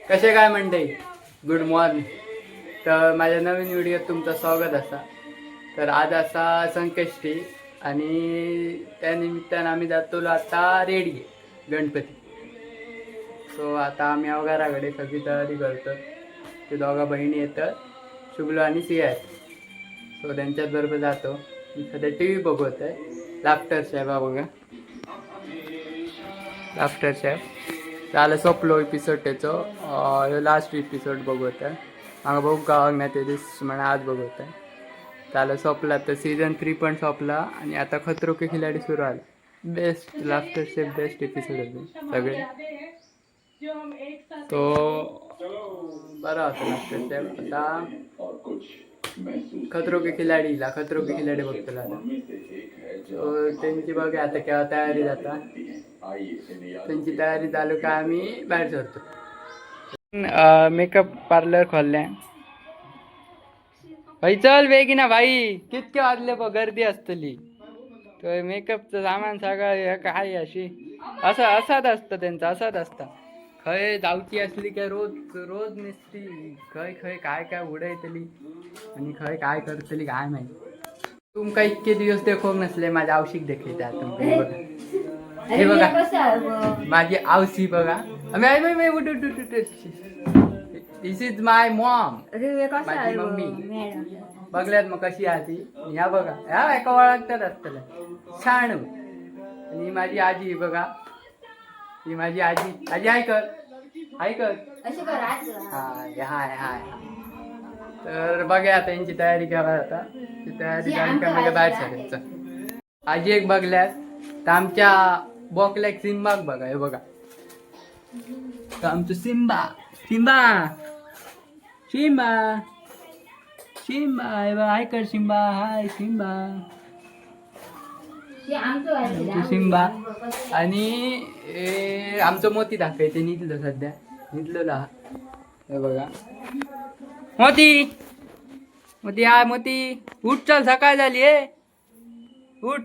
कसे काय म्हणते गुड मॉर्निंग. तर माझ्या नवीन व्हिडिओत तुमचं स्वागत असा. तर आज असा संकष्टी आणि त्या निमित्तानं आम्ही जातो आता रेडी गणपती. सो आता आम्ही घराकडे सगळी तयारी करतो. ते दोघा बहिणी येतात, शुभलो आणि सिया आहेत. सो त्यांच्याच बरोबर जातो. मी सध्या टी व्ही बघत आहे, लाफ्टर शेफ बघा, लाफ्टर शेफ. त्याला सोपलो एपिसोड त्याचो लास्ट एपिसोड बघत आहे. हांगा बघू गावाक नाही ते दिस म्हणा आज बघत आहे. त्याला सोपला तर सीझन 3 पण सोपला आणि आता खतरो के खिलाडी सुरू आला. Best laughter chef best episode होते सगळे. तो बरा होता लाफ्टर शेफ. आता खतरो के खिलाडीला खतरो के खिलाडी बघतला आता. सो त्यांची बघा आता केव्हा तयारी जाता. त्यांची तयारी चालू का आम्ही बाहेर सरतो. मेकअप पार्लर खोलल्या भाई. चल वेगिना भाई, कितके वाजले बघ, गर्दी असतली. तर मेकअपचं सामान सगळं काय अशी असाच असतं त्यांचं, असाच असतं. खय जावची असली काय रोज रोज नसती. खय खय काय काय उडयतली आणि खय काय करतली काय माहिती. तुमका इतके दिवस देखो नसले माझे आवशिक देखील त्या तुमच्या. हे बघा माझी आवशी बघा. दिस इज माय मॉम, माझी मम्मी. बघल्यात मग कशी आहे ती. ह्या बघा, ह्या एका ओळखतात असतलं छान. आणि माझी आजी बघा, ही माझी आजी. आजी ऐकत हाय हाय हाय. तर बघा आता यांची तयारी केव्हा जाता. ती तयारी झाली का म्हणजे बाहेर सरायचं. आजी एक बघल्यात तर आमच्या बॉकलॅक सिम्बाक बघा. हे बघा तर आमचं सिम्बा सिम्बा सिम्बा सिम्बा. हे बघा ऐकत सिम्बा. हाय सिम्बा, सिम्बा. आणि आमचं मोती दाखवायचे निघलं सध्या निघलेला. हे बघा मोती मोती. हाय मोती, उठ चल, सकाळ झाली आहे. उठ,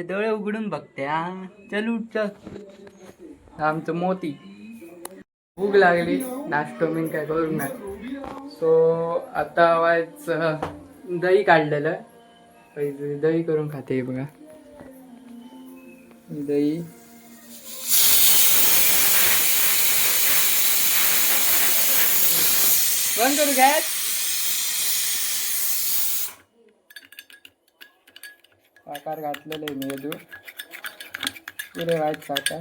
डोळे उघडून बघते. हा चल उठ चल. आमचं मोती. भूक लागली, नाश्तो मी काय करू नाही. सो आता व्हायचं दही काढलेलं. दही करून खाते बघा. दही बंद करू गॅस. साखर घातलेलं आहे मी अजून पुरे व्हायचं साखर.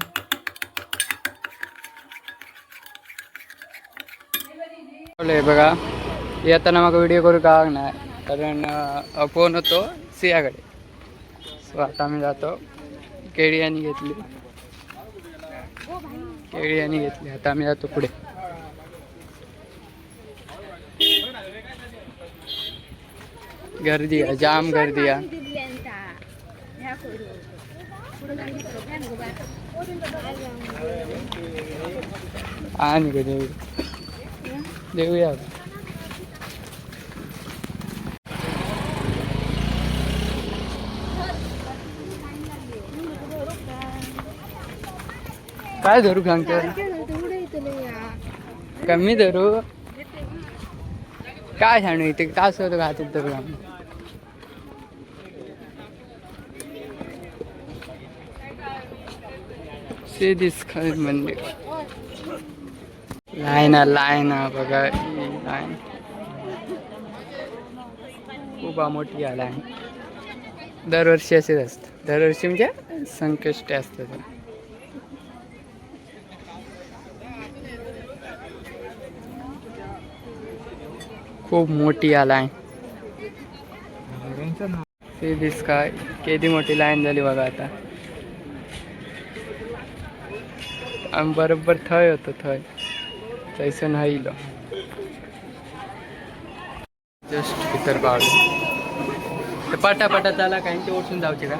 बघा येताना मग व्हिडिओ करू का नाही, कारण फोन होतो सियाकडे. सो आता आम्ही जातो. केळी आणि घेतली, केळी आणि घेतली. आता आम्ही जातो पुढे. गर्दी आहे, जाम गर्दी आहे. आणि देऊया काय धरू सांगतो. कमी धरू काय सांगू. इथे तास होतं घातलं धरू आम्ही. दिस मंदिर लाईन बघा. लाईन खूप मोठी आहे लाईन. दरवर्षी असेच असतं. दरवर्षी म्हणजे संकष्टी असतं. खूप मोठी आहे लाईन. दिस काय किती मोठी लाईन झाली बघा. आता आम्ही बरोबर थंय होतो. थंय तैसं नाही जस्ट भितर काढू तर पटापटा त्याला काही ते ओढून जाऊचे का.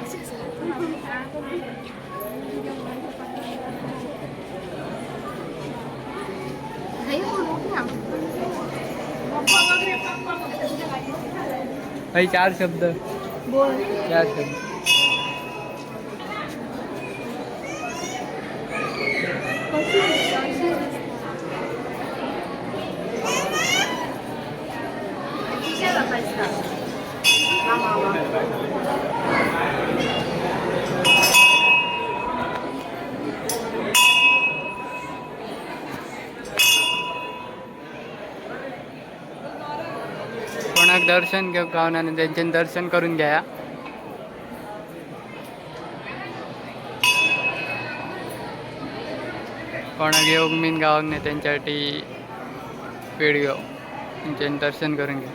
भाई 4 शब्द बोल. 4 शब्द. दर्शन घेऊ गावना त्यांचे दर्शन करून घ्या. कोणाक येऊक मीन गावाक नाही त्यांच्यासाठी व्हिडिओ त्यांचे दर्शन करून घ्या.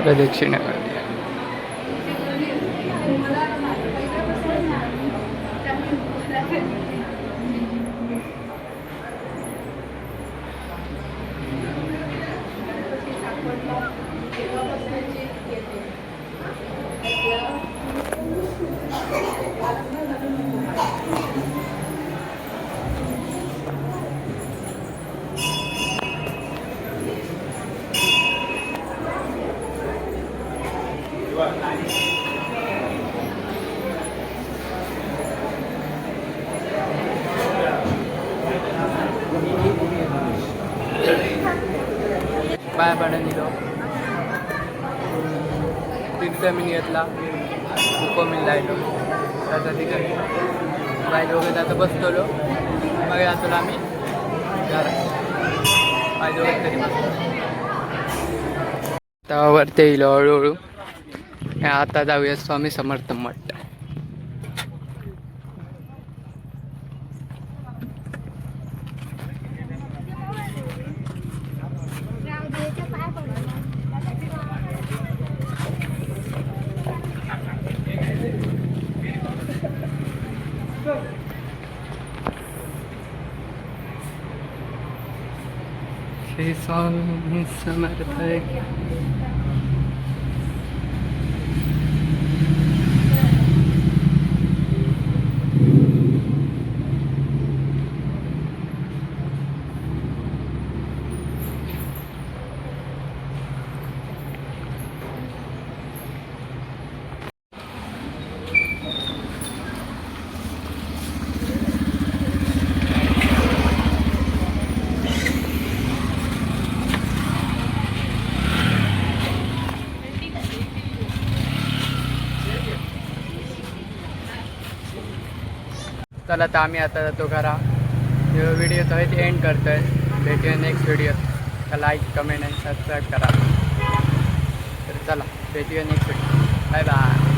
प्रदक्षिणा करते. पाय पाडा निघो तीर्थमीन घेतला कोमीन लायलो त्याचा तिकडे बाय दोघे आता बसतलो मग जातो आम्ही बाय दोघे तरी बसतो त्यावरती येईल हळूहळू. आता जाऊया स्वामी समर्थ मठ. श्री स्वामी समर्थ. चला तर आम्ही आता जातो घरा. व्हिडिओ तो आहे एंड करतोय. भेटूया नेक्स्ट व्हिडिओ. लाईक कमेंट आणि सबस्क्राईब करा. तर चला भेटूया नेक्स्ट व्हिडिओ. Bye bye.